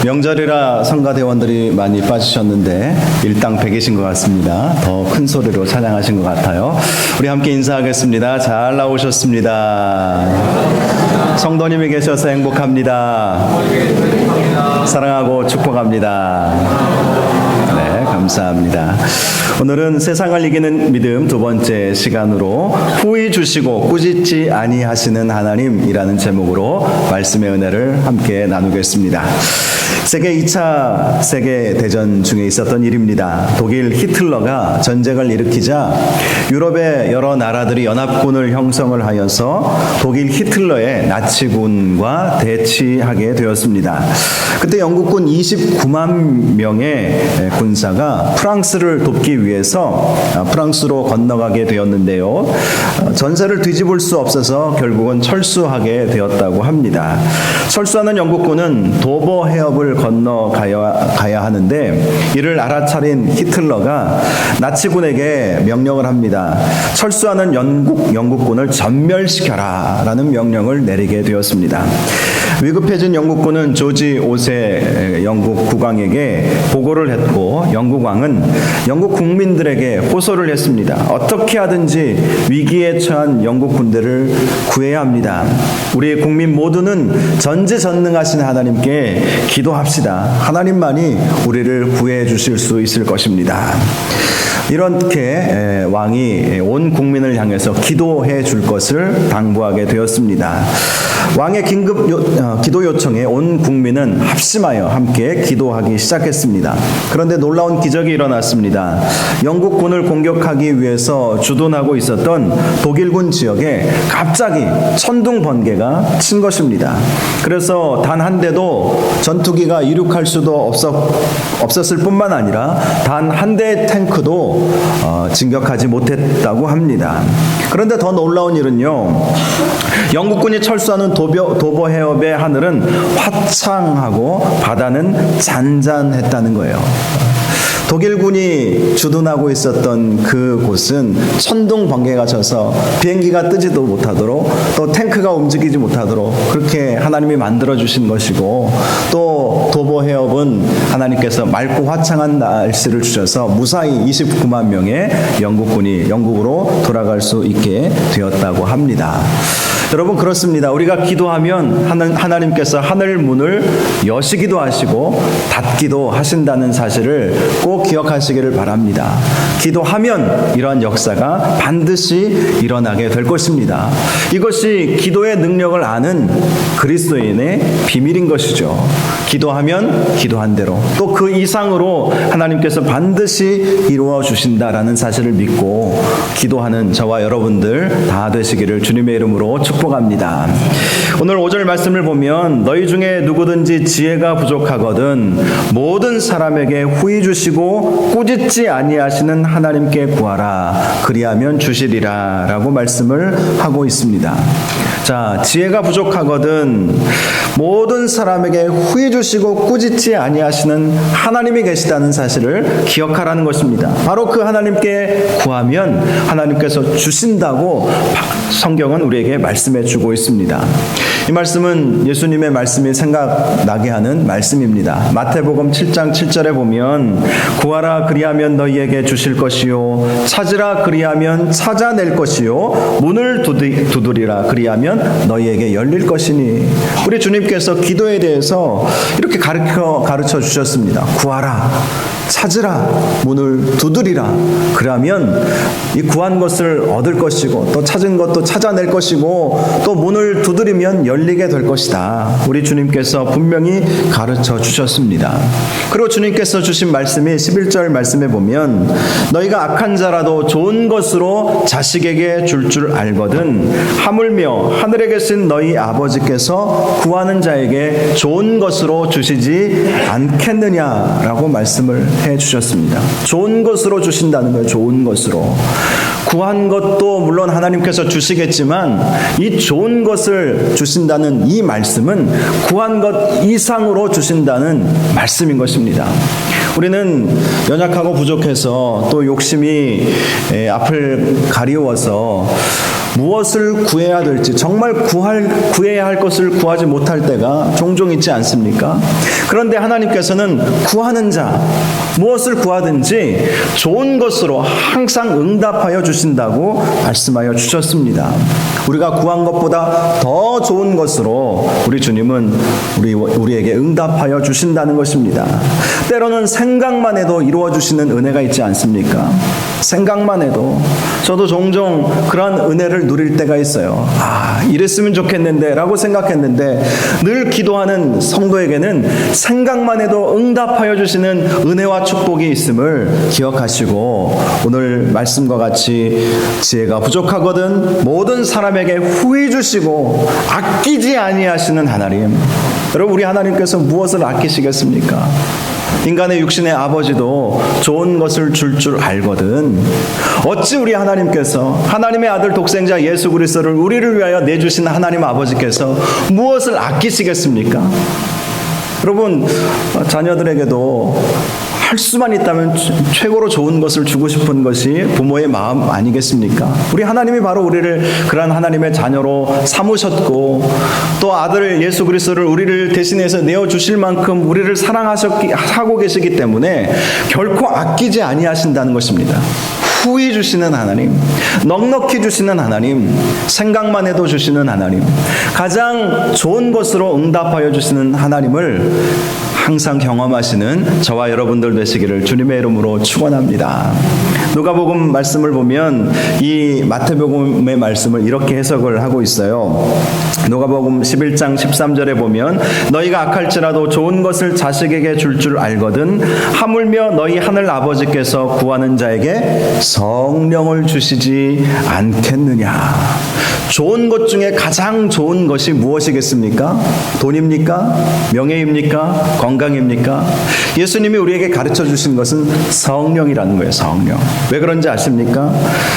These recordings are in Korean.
명절이라 성가대원들이 많이 빠지셨는데 일당백이신 것 같습니다. 더 큰 소리로 찬양하신 것 같아요. 우리 함께 인사하겠습니다. 잘 나오셨습니다. 성도님이 계셔서 행복합니다. 사랑하고 축복합니다. 네, 감사합니다. 오늘은 세상을 이기는 믿음 두 번째 시간으로 후히 주시고 꾸짖지 아니하시는 하나님이라는 제목으로 말씀의 은혜를 함께 나누겠습니다. 세계 2차 세계대전 중에 있었던 일입니다. 독일 히틀러가 전쟁을 일으키자 유럽의 여러 나라들이 연합군을 형성을 하여서 독일 히틀러의 나치군과 대치하게 되었습니다. 그때 영국군 29만 명의 군사가 프랑스를 돕기 위해서 프랑스로 건너가게 되었는데요. 전세를 뒤집을 수 없어서 결국은 철수하게 되었다고 합니다. 철수하는 영국군은 도버 해협을 건너가야 하는데 이를 알아차린 히틀러가 나치군에게 명령을 합니다. 철수하는 영국군을 전멸시켜라 라는 명령을 내리게 되었습니다. 위급해진 영국군은 조지 5세 영국 국왕에게 보고를 했고 영국 왕은 영국 국민들에게 호소를 했습니다. 어떻게 하든지 위기에 처한 영국 군대를 구해야 합니다. 우리 국민 모두는 전지전능하신 하나님께 기도합시다. 하나님만이 우리를 구해 주실 수 있을 것입니다. 이렇게 왕이 온 국민을 향해서 기도해 줄 것을 당부하게 되었습니다. 왕의 긴급 기도 요청에 온 국민은 합심하여 함께 기도하기 시작했습니다. 그런데 놀라운 기적이 일어났습니다. 영국군을 공격하기 위해서 주둔하고 있었던 독일군 지역에 갑자기 천둥 번개가 친 것입니다. 그래서 단 한 대도 전투기가 이륙할 수도 없었을 뿐만 아니라 단 한 대의 탱크도 진격하지 못했다고 합니다. 그런데 더 놀라운 일은요, 영국군이 철수하는 도버 해협의 하늘은 화창하고 바다는 잔잔했다는 거예요. 독일군이 주둔하고 있었던 그곳은 천둥 번개가 쳐서 비행기가 뜨지도 못하도록 또 탱크가 움직이지 못하도록 그렇게 하나님이 만들어 주신 것이고, 또 도버 해협은 하나님께서 맑고 화창한 날씨를 주셔서 무사히 29만 명의 영국군이 영국으로 돌아갈 수 있게 되었다고 합니다. 여러분, 그렇습니다. 우리가 기도하면 하나님께서 하늘 문을 여시기도 하시고 닫기도 하신다는 사실을 꼭 기억하시기를 바랍니다. 기도하면 이러한 역사가 반드시 일어나게 될 것입니다. 이것이 기도의 능력을 아는 그리스도인의 비밀인 것이죠. 기도하면 기도한 대로 또 그 이상으로 하나님께서 반드시 이루어 주신다라는 사실을 믿고 기도하는 저와 여러분들 다 되시기를 주님의 이름으로 축복합니다. 오늘 5절 말씀을 보면 너희 중에 누구든지 지혜가 부족하거든 모든 사람에게 후히 주시고 꾸짖지 아니하시는 하나님께 구하라 그리하면 주시리라 라고 말씀을 하고 있습니다. 자, 지혜가 부족하거든 모든 사람에게 후히 주시고 꾸짖지 아니하시는 하나님이 계시다는 사실을 기억하라는 것입니다. 바로 그 하나님께 구하면 하나님께서 주신다고 성경은 우리에게 말씀해 주고 있습니다. 이 말씀은 예수님의 말씀이 생각나게 하는 말씀입니다. 마태복음 7장 7절에 보면 구하라 그리하면 너희에게 주실 것이요 찾으라 그리하면 찾아낼 것이요 문을 두드리라 그리하면 너희에게 열릴 것이니, 우리 주님께서 기도에 대해서 이렇게 가르쳐 주셨습니다. 구하라, 찾으라, 문을 두드리라. 그러면 이 구한 것을 얻을 것이고 또 찾은 것도 찾아낼 것이고 또 문을 두드리면 열리게 될 것이다. 우리 주님께서 분명히 가르쳐 주셨습니다. 그리고 주님께서 주신 말씀이 11절 말씀에 보면 너희가 악한 자라도 좋은 것으로 자식에게 줄 알거든 하물며 하늘에 계신 너희 아버지께서 구하는 자에게 좋은 것으로 주시지 않겠느냐라고 말씀을 해 주셨습니다. 좋은 것으로 주신다는 거예요. 좋은 것으로. 구한 것도 물론 하나님께서 주시겠지만 이 좋은 것을 주신다는 이 말씀은 구한 것 이상으로 주신다는 말씀인 것입니다. 우리는 연약하고 부족해서 또 욕심이 앞을 가리워서 무엇을 구해야 될지, 정말 구해야 할 것을 구하지 못할 때가 종종 있지 않습니까? 그런데 하나님께서는 구하는 자, 무엇을 구하든지 좋은 것으로 항상 응답하여 주신다고 말씀하여 주셨습니다. 우리가 구한 것보다 더 좋은 것으로 우리 주님은 우리에게 응답하여 주신다는 것입니다. 때로는 생각만 해도 이루어 주시는 은혜가 있지 않습니까? 생각만 해도 저도 종종 그런 은혜를 누릴 때가 있어요. 이랬으면 좋겠는데 라고 생각했는데 늘 기도하는 성도에게는 생각만 해도 응답하여 주시는 은혜와 축복이 있음을 기억하시고 오늘 말씀과 같이 지혜가 부족하거든 모든 사람에게 후히 주시고 아끼지 아니하시는 하나님. 여러분, 우리 하나님께서 무엇을 아끼시겠습니까? 인간의 육신의 아버지도 좋은 것을 줄 알거든. 어찌 우리 하나님께서 하나님의 아들 독생자 예수 그리스도를 우리를 위하여 내주신 하나님 아버지께서 무엇을 아끼시겠습니까? 여러분, 자녀들에게도 할 수만 있다면 최고로 좋은 것을 주고 싶은 것이 부모의 마음 아니겠습니까? 우리 하나님이 바로 우리를 그러한 하나님의 자녀로 삼으셨고 또 아들 예수 그리스도를 우리를 대신해서 내어주실 만큼 우리를 사랑하고 계시기 때문에 결코 아끼지 아니하신다는 것입니다. 후히 주시는 하나님, 넉넉히 주시는 하나님, 생각만 해도 주시는 하나님, 가장 좋은 것으로 응답하여 주시는 하나님을 항상 경험하시는 저와 여러분들 되시기를 주님의 이름으로 축원합니다. 누가복음 말씀을 보면 이 마태복음의 말씀을 이렇게 해석을 하고 있어요. 누가복음 11장 13절에 보면 너희가 악할지라도 좋은 것을 자식에게 줄 알거든 하물며 너희 하늘 아버지께서 구하는 자에게 성령을 주시지 않겠느냐. 좋은 것 중에 가장 좋은 것이 무엇이겠습니까? 돈입니까? 명예입니까? 건강입니까? 예수님이 우리에게 가르쳐 주신 것은 성령이라는 거예요. 성령. 왜 그런지 아십니까?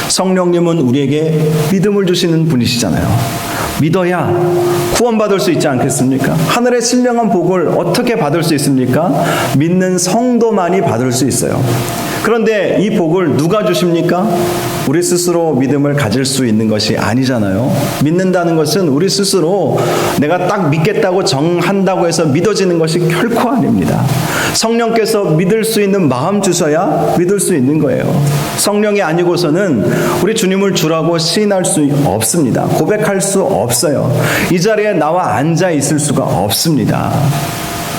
성령님은 우리에게 믿음을 주시는 분이시잖아요. 믿어야 구원받을 수 있지 않겠습니까? 하늘의 신령한 복을 어떻게 받을 수 있습니까? 믿는 성도만이 받을 수 있어요. 그런데 이 복을 누가 주십니까? 우리 스스로 믿음을 가질 수 있는 것이 아니잖아요. 믿는다는 것은 우리 스스로 내가 딱 믿겠다고 정한다고 해서 믿어지는 것이 결코 아닙니다. 성령께서 믿을 수 있는 마음 주셔야 믿을 수 있는 거예요. 성령이 아니고서는 우리 주님을 주라고 시인할 수 없습니다. 고백할 수 없어요. 이 자리에 나와 앉아 있을 수가 없습니다.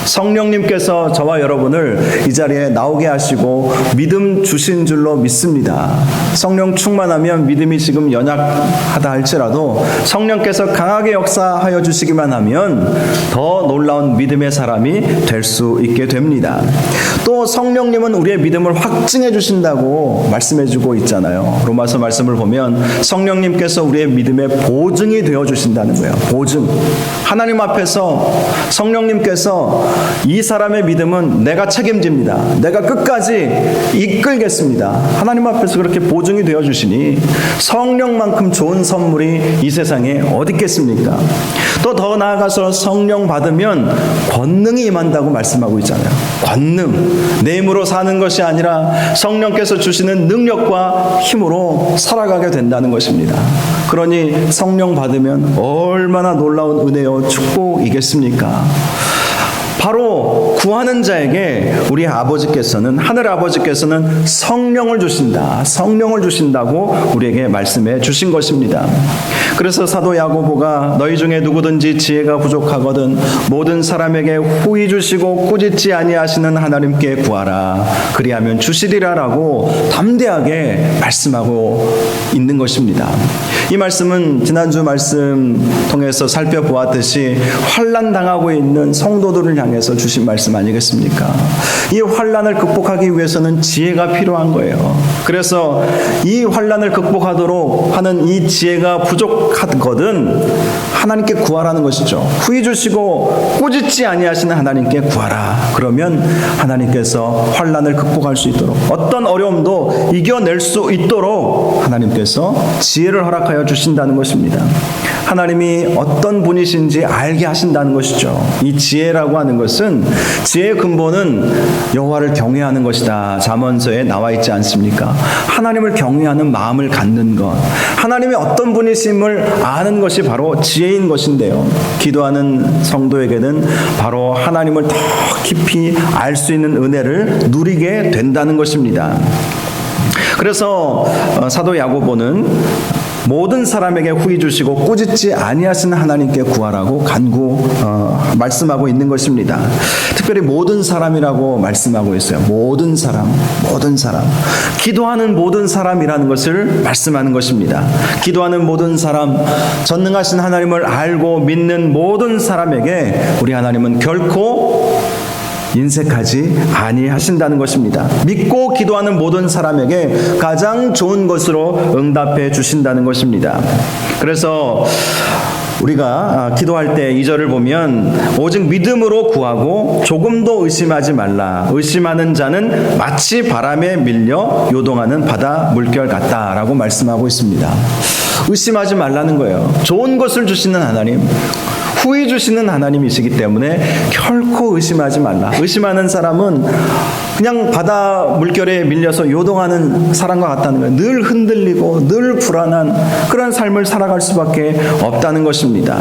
성령님께서 저와 여러분을 이 자리에 나오게 하시고 믿음 주신 줄로 믿습니다. 성령 충만하면 믿음이 지금 연약하다 할지라도 성령께서 강하게 역사하여 주시기만 하면 더 놀라운 믿음의 사람이 될 수 있게 됩니다. 또 성령님은 우리의 믿음을 확증해 주신다고 말씀해 주고 있잖아요. 로마서 말씀을 보면 성령님께서 우리의 믿음의 보증이 되어 주신다는 거예요. 보증. 하나님 앞에서 성령님께서 이 사람의 믿음은 내가 책임집니다. 내가 끝까지 이끌겠습니다. 하나님 앞에서 그렇게 보증이 되어 주시니 성령만큼 좋은 선물이 이 세상에 어디 있겠습니까? 또 더 나아가서 성령 받으면 권능이 임한다고 말씀하고 있잖아요. 권능. 내 힘으로 사는 것이 아니라 성령께서 주시는 능력과 힘으로 살아가게 된다는 것입니다. 그러니 성령 받으면 얼마나 놀라운 은혜요 축복이겠습니까? 바로 구하는 자에게 우리 아버지께서는, 하늘 아버지께서는 성령을 주신다. 성령을 주신다고 우리에게 말씀해 주신 것입니다. 그래서 사도 야고보가 너희 중에 누구든지 지혜가 부족하거든 모든 사람에게 후히 주시고 꾸짖지 아니하시는 하나님께 구하라. 그리하면 주시리라라고 담대하게 말씀하고 있는 것입니다. 이 말씀은 지난주 말씀 통해서 살펴보았듯이 환난 당하고 있는 성도들을 향해서 주신 말씀 아니겠습니까? 이 환난을 극복하기 위해서는 지혜가 필요한 거예요. 그래서 이 환난을 극복하도록 하는 이 지혜가 부족하거든 하나님께 구하라는 것이죠. 후히 주시고 꾸짖지 아니하시는 하나님께 구하라. 그러면 하나님께서 환난을 극복할 수 있도록 어떤 어려움도 이겨낼 수 있도록 하나님께서 지혜를 허락하여 주신다는 것입니다. 하나님이 어떤 분이신지 알게 하신다는 것이죠. 이 지혜라고 하는 것은 지혜의 근본은 여호와를 경외하는 것이다. 잠언서에 나와 있지 않습니까? 하나님을 경외하는 마음을 갖는 것, 하나님이 어떤 분이심을 아는 것이 바로 지혜인 것인데요. 기도하는 성도에게는 바로 하나님을 더 깊이 알 수 있는 은혜를 누리게 된다는 것입니다. 그래서 사도 야고보는 모든 사람에게 후히 주시고 꾸짖지 아니하시는 하나님께 구하라고 말씀하고 있는 것입니다. 특별히 모든 사람이라고 말씀하고 있어요. 모든 사람. 기도하는 모든 사람이라는 것을 말씀하는 것입니다. 기도하는 모든 사람, 전능하신 하나님을 알고 믿는 모든 사람에게 우리 하나님은 결코 인색하지 아니하신다는 것입니다. 믿고 기도하는 모든 사람에게 가장 좋은 것으로 응답해 주신다는 것입니다. 그래서 우리가 기도할 때 2절을 보면 오직 믿음으로 구하고 조금도 의심하지 말라. 의심하는 자는 마치 바람에 밀려 요동하는 바다 물결 같다라고 말씀하고 있습니다. 의심하지 말라는 거예요. 좋은 것을 주시는 하나님, 후히 주시는 하나님이시기 때문에 결코 의심하지 말라. 의심하는 사람은 그냥 바다 물결에 밀려서 요동하는 사람과 같다는 거예요. 늘 흔들리고 늘 불안한 그런 삶을 살아갈 수밖에 없다는 것입니다.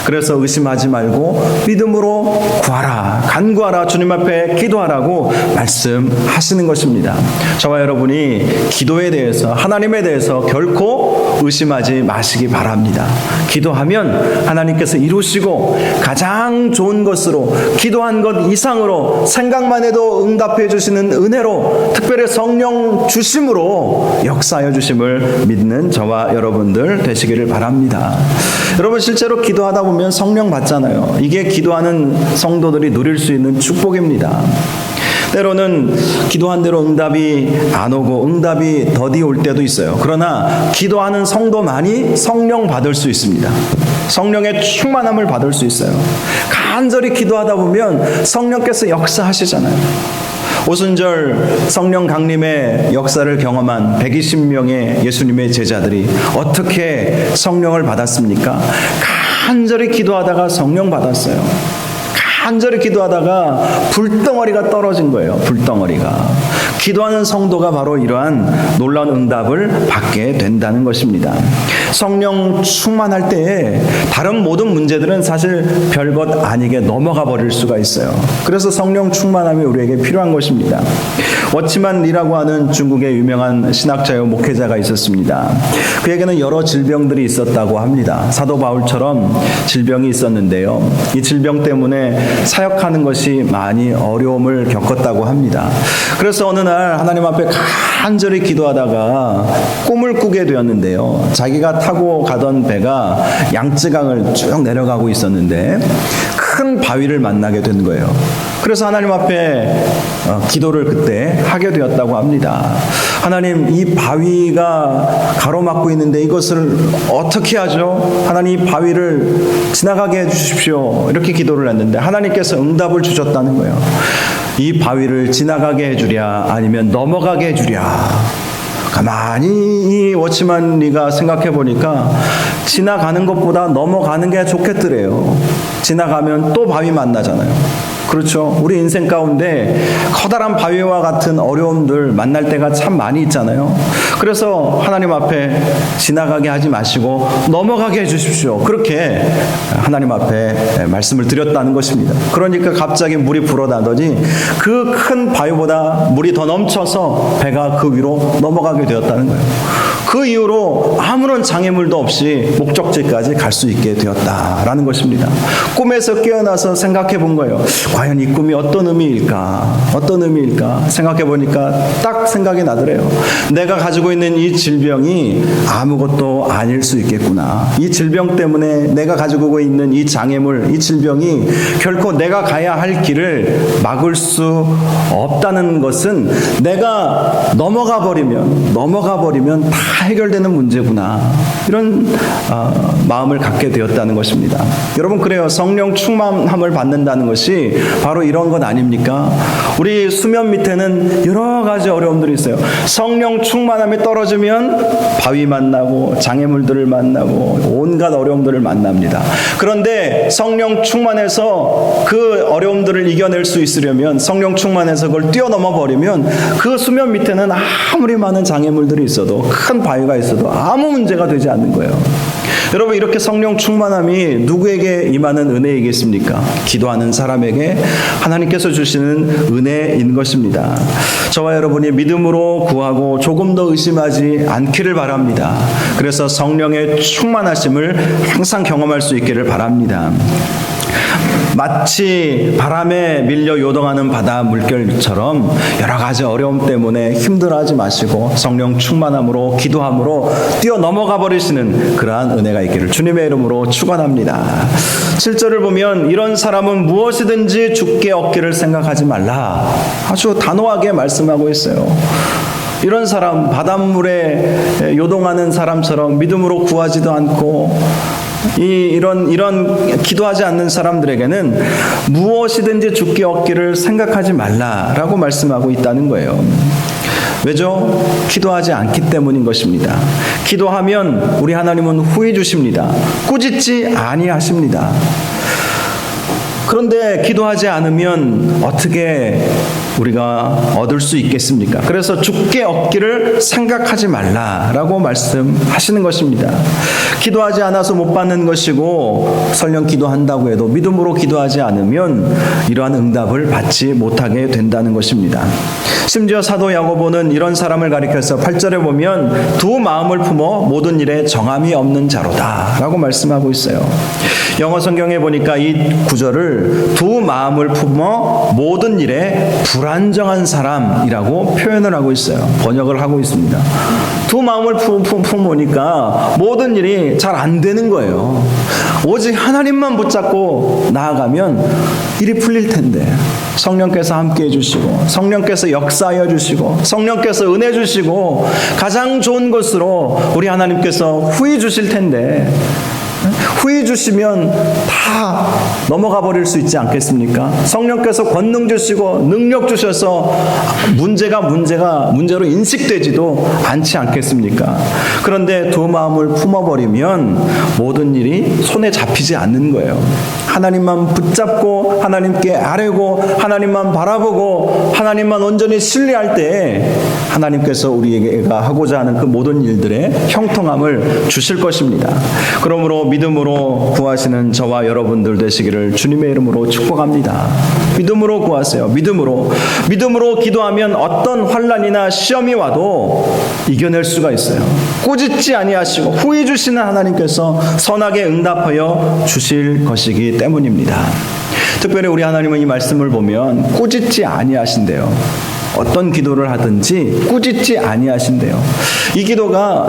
그래서 의심하지 말고 믿음으로 구하라, 간구하라, 주님 앞에 기도하라고 말씀하시는 것입니다. 저와 여러분이 기도에 대해서, 하나님에 대해서 결코 의심하지 마시기 바랍니다. 기도하면 하나님께서 이루시고 가장 좋은 것으로, 기도한 것 이상으로, 생각만 해도 응답해 주시는 은혜로, 특별히 성령 주심으로 역사하여 주심을 믿는 저와 여러분들 되시기를 바랍니다. 여러분, 실제로 기도하다 보면 성령 받잖아요. 이게 기도하는 성도들이 누릴 수 있는 축복입니다. 때로는 기도한 대로 응답이 안 오고 응답이 더디 올 때도 있어요. 그러나 기도하는 성도만이 성령 받을 수 있습니다. 성령의 충만함을 받을 수 있어요. 간절히 기도하다 보면 성령께서 역사하시잖아요. 오순절 성령 강림의 역사를 경험한 120명의 예수님의 제자들이 어떻게 성령을 받았습니까? 간절히 기도하다가 성령 받았어요. 간절히 기도하다가 불덩어리가 떨어진 거예요. 불덩어리가. 기도하는 성도가 바로 이러한 놀라운 응답을 받게 된다는 것입니다. 성령 충만할 때에 다른 모든 문제들은 사실 별것 아니게 넘어가 버릴 수가 있어요. 그래서 성령 충만함이 우리에게 필요한 것입니다. 워치만 리라고 하는 중국의 유명한 신학자요 목회자가 있었습니다. 그에게는 여러 질병들이 있었다고 합니다. 사도 바울처럼 질병이 있었는데요. 이 질병 때문에 사역하는 것이 많이 어려움을 겪었다고 합니다. 그래서 어느 날 하나님 앞에 간절히 기도하다가 꿈을 꾸게 되었는데요. 자기가 타고 가던 배가 양쯔강을 쭉 내려가고 있었는데 큰 바위를 만나게 된 거예요. 그래서 하나님 앞에 기도를 그때 하게 되었다고 합니다. 하나님, 이 바위가 가로막고 있는데 이것을 어떻게 하죠? 하나님, 이 바위를 지나가게 해주십시오. 이렇게 기도를 했는데 하나님께서 응답을 주셨다는 거예요. 이 바위를 지나가게 해주랴 아니면 넘어가게 해주랴. 가만히 이 워치만 리가 생각해 보니까 지나가는 것보다 넘어가는 게 좋겠더래요. 지나가면 또 바위 만나잖아요. 그렇죠. 우리 인생 가운데 커다란 바위와 같은 어려움들 만날 때가 참 많이 있잖아요. 그래서 하나님 앞에 지나가게 하지 마시고 넘어가게 해주십시오. 그렇게 하나님 앞에 말씀을 드렸다는 것입니다. 그러니까 갑자기 물이 불어나더니 그 큰 바위보다 물이 더 넘쳐서 배가 그 위로 넘어가게 되었다는 거예요. 그 이후로 아무런 장애물도 없이 목적지까지 갈 수 있게 되었다라는 것입니다. 꿈에서 깨어나서 생각해 본 거예요. 과연 이 꿈이 어떤 의미일까? 어떤 의미일까? 생각해 보니까 딱 생각이 나더래요. 내가 가지고 있는 이 질병이 아무것도 아닐 수 있겠구나. 이 질병 때문에 내가 가지고 있는 이 장애물, 이 질병이 결코 내가 가야 할 길을 막을 수 없다는 것은 내가 넘어가 버리면 다 다 해결되는 문제구나, 이런 마음을 갖게 되었다는 것입니다. 여러분, 그래요. 성령 충만함을 받는다는 것이 바로 이런 것 아닙니까? 우리 수면 밑에는 여러 가지 어려움들이 있어요. 성령 충만함이 떨어지면 바위 만나고 장애물들을 만나고 온갖 어려움들을 만납니다. 그런데 성령 충만해서 그 어려움들을 이겨낼 수 있으려면, 성령 충만해서 그걸 뛰어넘어 버리면 그 수면 밑에는 아무리 많은 장애물들이 있어도, 큰 바위가 있어도 아무 문제가 되지 않는 거예요. 여러분, 이렇게 성령 충만함이 누구에게 임하는 은혜이겠습니까? 기도하는 사람에게 하나님께서 주시는 은혜인 것입니다. 저와 여러분이 믿음으로 구하고 조금 더 의심하지 않기를 바랍니다. 그래서 성령의 충만하심을 항상 경험할 수 있기를 바랍니다. 마치 바람에 밀려 요동하는 바다 물결처럼 여러 가지 어려움 때문에 힘들어하지 마시고 성령 충만함으로 기도함으로 뛰어넘어가 버리시는 그러한 은혜가 있기를 주님의 이름으로 축원합니다. 7절을 보면 이런 사람은 무엇이든지 주께 얻기를 생각하지 말라, 아주 단호하게 말씀하고 있어요. 이런 사람, 바닷물에 요동하는 사람처럼 믿음으로 구하지도 않고 이런 기도하지 않는 사람들에게는 무엇이든지 주께 얻기를 생각하지 말라라고 말씀하고 있다는 거예요. 왜죠? 기도하지 않기 때문인 것입니다. 기도하면 우리 하나님은 후히 주십니다. 꾸짖지 아니하십니다. 그런데 기도하지 않으면 어떻게 우리가 얻을 수 있겠습니까? 그래서 주께 얻기를 생각하지 말라라고 말씀하시는 것입니다. 기도하지 않아서 못 받는 것이고, 설령 기도한다고 해도 믿음으로 기도하지 않으면 이러한 응답을 받지 못하게 된다는 것입니다. 심지어 사도 야고보는 이런 사람을 가리켜서 8절에 보면 두 마음을 품어 모든 일에 정함이 없는 자로다 라고 말씀하고 있어요. 영어 성경에 보니까 이 구절을 두 마음을 품어 모든 일에 불안정한 사람이라고 표현을 하고 있어요. 번역을 하고 있습니다. 두 마음을 품으니까 모든 일이 잘 안 되는 거예요. 오직 하나님만 붙잡고 나아가면 일이 풀릴 텐데, 성령께서 함께 해주시고, 성령께서 역사하여 주시고, 성령께서 은혜 주시고, 가장 좋은 것으로 우리 하나님께서 후히 주실 텐데, 후히 주시면 다 넘어가 버릴 수 있지 않겠습니까? 성령께서 권능 주시고 능력 주셔서 문제로 인식되지도 않지 않겠습니까? 그런데 두 마음을 품어버리면 모든 일이 손에 잡히지 않는 거예요. 하나님만 붙잡고 하나님께 아뢰고 하나님만 바라보고 하나님만 온전히 신뢰할 때 하나님께서 우리에게 하고자 하는 그 모든 일들의 형통함을 주실 것입니다. 그러므로 믿음으로 구하시는 저와 여러분들 되시기를 주님의 이름으로 축복합니다. 믿음으로 구하세요. 믿음으로 기도하면 어떤 환난이나 시험이 와도 이겨낼 수가 있어요. 꾸짖지 아니하시고 후히 주시는 하나님께서 선하게 응답하여 주실 것이기 때문입니다. 특별히 우리 하나님은 이 말씀을 보면 꾸짖지 아니하신대요. 어떤 기도를 하든지 꾸짖지 아니하신대요.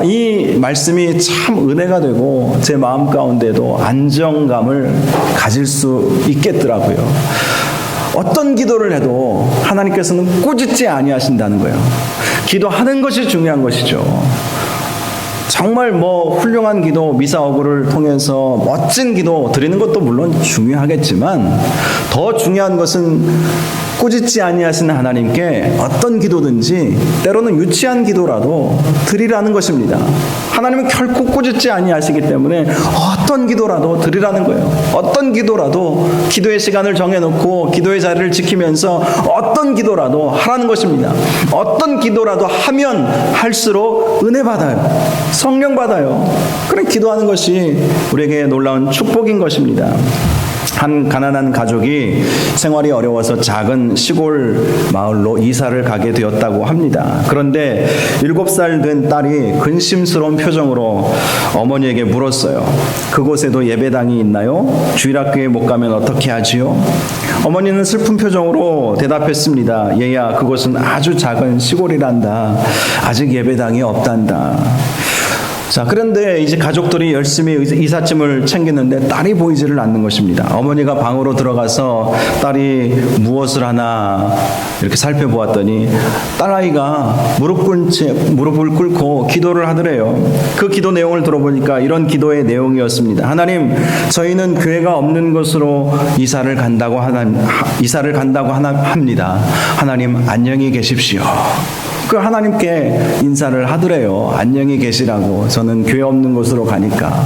이 말씀이 참 은혜가 되고 제 마음 가운데도 안정감을 가질 수 있겠더라고요. 어떤 기도를 해도 하나님께서는 꾸짖지 아니하신다는 거예요. 기도하는 것이 중요한 것이죠. 정말 훌륭한 기도, 미사오구를 통해서 멋진 기도 드리는 것도 물론 중요하겠지만 더 중요한 것은 꾸짖지 아니하시는 하나님께 어떤 기도든지 때로는 유치한 기도라도 드리라는 것입니다. 하나님은 결코 꾸짖지 아니하시기 때문에 어떤 기도라도 드리라는 거예요. 어떤 기도라도 기도의 시간을 정해놓고 기도의 자리를 지키면서 어떤 기도라도 하라는 것입니다. 어떤 기도라도 하면 할수록 은혜 받아요. 성령 받아요. 그래 기도하는 것이 우리에게 놀라운 축복인 것입니다. 한 가난한 가족이 생활이 어려워서 작은 시골 마을로 이사를 가게 되었다고 합니다. 그런데 7살 된 딸이 근심스러운 표정으로 어머니에게 물었어요. 그곳에도 예배당이 있나요? 주일학교에 못 가면 어떻게 하지요? 어머니는 슬픈 표정으로 대답했습니다. 얘야, 그곳은 아주 작은 시골이란다. 아직 예배당이 없단다. 자, 그런데 이제 가족들이 열심히 이삿짐을 챙기는데 딸이 보이지를 않는 것입니다. 어머니가 방으로 들어가서 딸이 무엇을 하나 이렇게 살펴보았더니 딸아이가 무릎을 꿇고 기도를 하더래요. 그 기도 내용을 들어보니까 이런 기도의 내용이었습니다. 하나님, 저희는 교회가 없는 곳으로 이사를 간다고 합니다. 하나님, 안녕히 계십시오. 그 하나님께 인사를 하더래요. 안녕히 계시라고. 저는 교회 없는 곳으로 가니까.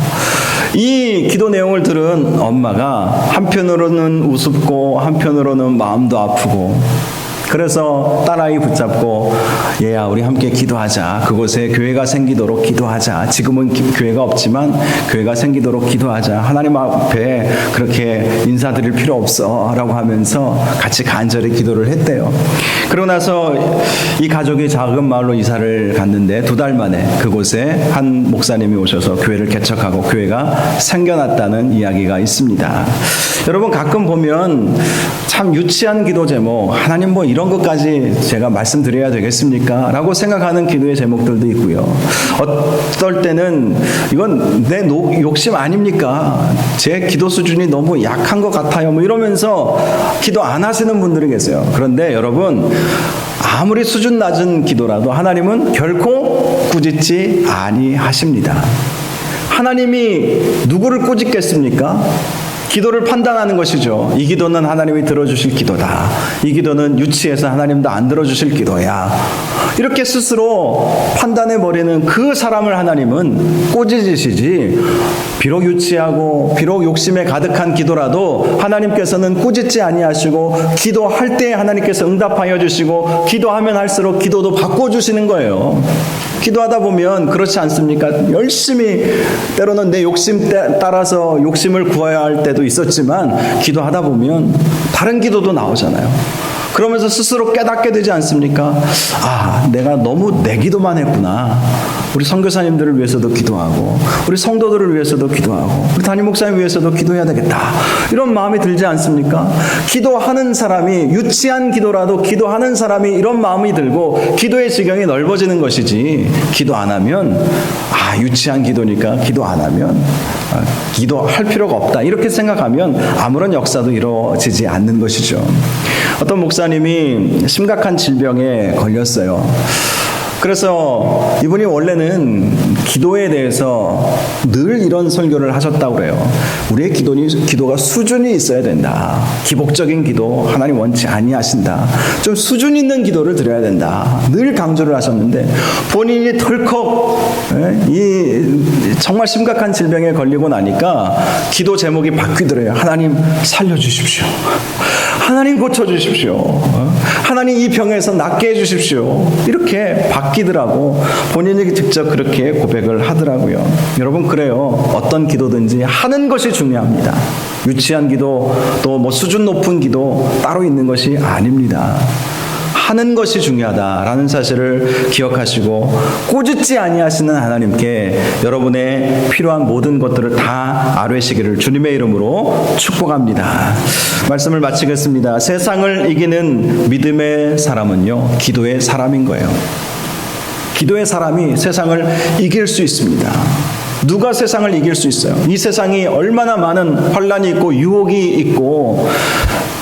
이 기도 내용을 들은 엄마가 한편으로는 우습고 한편으로는 마음도 아프고, 그래서 딸아이 붙잡고 얘야, 우리 함께 기도하자. 그곳에 교회가 생기도록 기도하자. 지금은 교회가 없지만 교회가 생기도록 기도하자. 하나님 앞에 그렇게 인사드릴 필요 없어 라고 하면서 같이 간절히 기도를 했대요. 그러고 나서 이 가족이 작은 마을로 이사를 갔는데 2달 만에 그곳에 한 목사님이 오셔서 교회를 개척하고 교회가 생겨났다는 이야기가 있습니다. 여러분, 가끔 보면 참 유치한 기도 제목, 하나님 뭐 이런 것까지 제가 말씀드려야 되겠습니까? 라고 생각하는 기도의 제목들도 있고요. 어떨 때는 이건 내 욕심 아닙니까? 제 기도 수준이 너무 약한 것 같아요. 뭐 이러면서 기도 안 하시는 분들이 계세요. 그런데 여러분, 아무리 수준 낮은 기도라도 하나님은 결코 꾸짖지 아니하십니다. 하나님이 누구를 꾸짖겠습니까? 기도를 판단하는 것이죠. 이 기도는 하나님이 들어주실 기도다. 이 기도는 유치해서 하나님도 안 들어주실 기도야. 이렇게 스스로 판단해버리는 그 사람을 하나님은 꾸짖으시지, 비록 유치하고 비록 욕심에 가득한 기도라도 하나님께서는 꾸짖지 아니하시고, 기도할 때 하나님께서 응답하여 주시고, 기도하면 할수록 기도도 바꿔주시는 거예요. 기도하다 보면 그렇지 않습니까? 열심히 때로는 내 욕심 따라서 욕심을 구해야 할 때도 있었지만 기도하다 보면 다른 기도도 나오잖아요. 그러면서 스스로 깨닫게 되지 않습니까? 아, 내가 너무 내 기도만 했구나. 우리 선교사님들을 위해서도 기도하고, 우리 성도들을 위해서도 기도하고, 우리 담임 목사님 위해서도 기도해야 되겠다. 이런 마음이 들지 않습니까? 기도하는 사람이, 유치한 기도라도 기도하는 사람이 이런 마음이 들고 기도의 지경이 넓어지는 것이지, 기도 안 하면 유치한 기도니까 기도 안 하면 기도할 필요가 없다, 이렇게 생각하면 아무런 역사도 이루어지지 않는 것이죠. 어떤 목사님이 심각한 질병에 걸렸어요. 그래서 이분이 원래는 기도에 대해서 늘 이런 설교를 하셨다고 그래요. 우리의 기도가 수준이 있어야 된다. 기복적인 기도 하나님 원치 아니하신다. 좀 수준 있는 기도를 드려야 된다. 늘 강조를 하셨는데, 본인이 덜컥 정말 심각한 질병에 걸리고 나니까 기도 제목이 바뀌더래요. 하나님 살려주십시오. 하나님 고쳐주십시오. 하나님 이 병에서 낫게 해주십시오. 이렇게 바뀌더라고. 본인이 직접 그렇게 고백을 하더라고요. 여러분, 그래요. 어떤 기도든지 하는 것이 중요합니다. 유치한 기도, 또 뭐 수준 높은 기도 따로 있는 것이 아닙니다. 하는 것이 중요하다라는 사실을 기억하시고, 꾸짖지 아니하시는 하나님께 여러분의 필요한 모든 것들을 다 아뢰시기를 주님의 이름으로 축복합니다. 말씀을 마치겠습니다. 세상을 이기는 믿음의 사람은요, 기도의 사람인 거예요. 기도의 사람이 세상을 이길 수 있습니다. 누가 세상을 이길 수 있어요? 이 세상이 얼마나 많은 환란이 있고 유혹이 있고,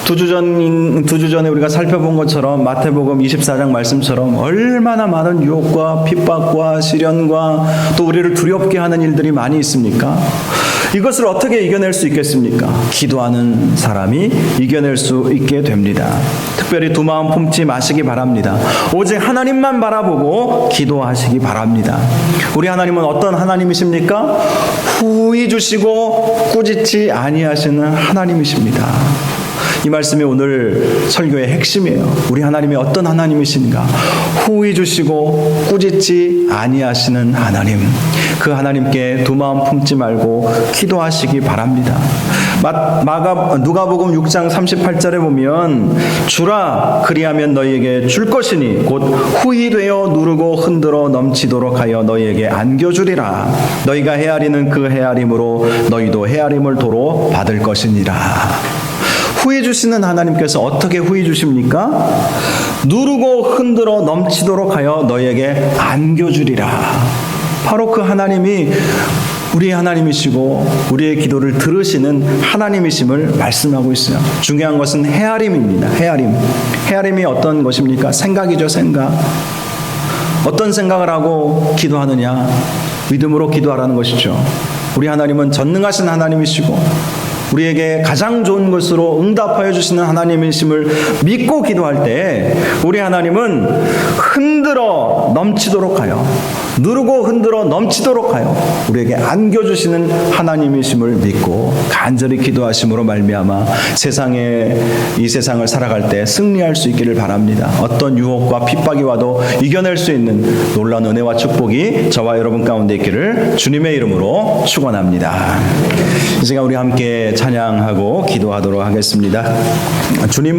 두 주 전에 우리가 살펴본 것처럼 마태복음 24장 말씀처럼 얼마나 많은 유혹과 핍박과 시련과 또 우리를 두렵게 하는 일들이 많이 있습니까? 이것을 어떻게 이겨낼 수 있겠습니까? 기도하는 사람이 이겨낼 수 있게 됩니다. 특별히 두 마음 품지 마시기 바랍니다. 오직 하나님만 바라보고 기도하시기 바랍니다. 우리 하나님은 어떤 하나님이십니까? 후히 주시고 꾸짖지 아니하시는 하나님이십니다. 이 말씀이 오늘 설교의 핵심이에요. 우리 하나님이 어떤 하나님이신가? 후히 주시고 꾸짖지 아니하시는 하나님. 그 하나님께 두 마음 품지 말고 기도하시기 바랍니다. 누가복음 6장 38절에 보면, 주라 그리하면 너희에게 줄 것이니 곧 후히 되어 누르고 흔들어 넘치도록 하여 너희에게 안겨주리라. 너희가 헤아리는 그 헤아림으로 너희도 헤아림을 도로 받을 것이니라. 후히 주시는 하나님께서 어떻게 후히 주십니까? 누르고 흔들어 넘치도록 하여 너희에게 안겨주리라. 바로 그 하나님이 우리의 하나님이시고 우리의 기도를 들으시는 하나님이심을 말씀하고 있어요. 중요한 것은 헤아림입니다. 헤아림이 어떤 것입니까? 생각이죠. 생각. 어떤 생각을 하고 기도하느냐? 믿음으로 기도하라는 것이죠. 우리 하나님은 전능하신 하나님이시고 우리에게 가장 좋은 것으로 응답하여 주시는 하나님이심을 믿고 기도할 때 우리 하나님은 흔들어 넘치도록 하여, 누르고 흔들어 넘치도록 하여 우리에게 안겨주시는 하나님이심을 믿고 간절히 기도하심으로 말미암아 이 세상을 살아갈 때 승리할 수 있기를 바랍니다. 어떤 유혹과 핍박이 와도 이겨낼 수 있는 놀라운 은혜와 축복이 저와 여러분 가운데 있기를 주님의 이름으로 축원합니다. 이 시간 우리 함께 찬양하고 기도하도록 하겠습니다. 주님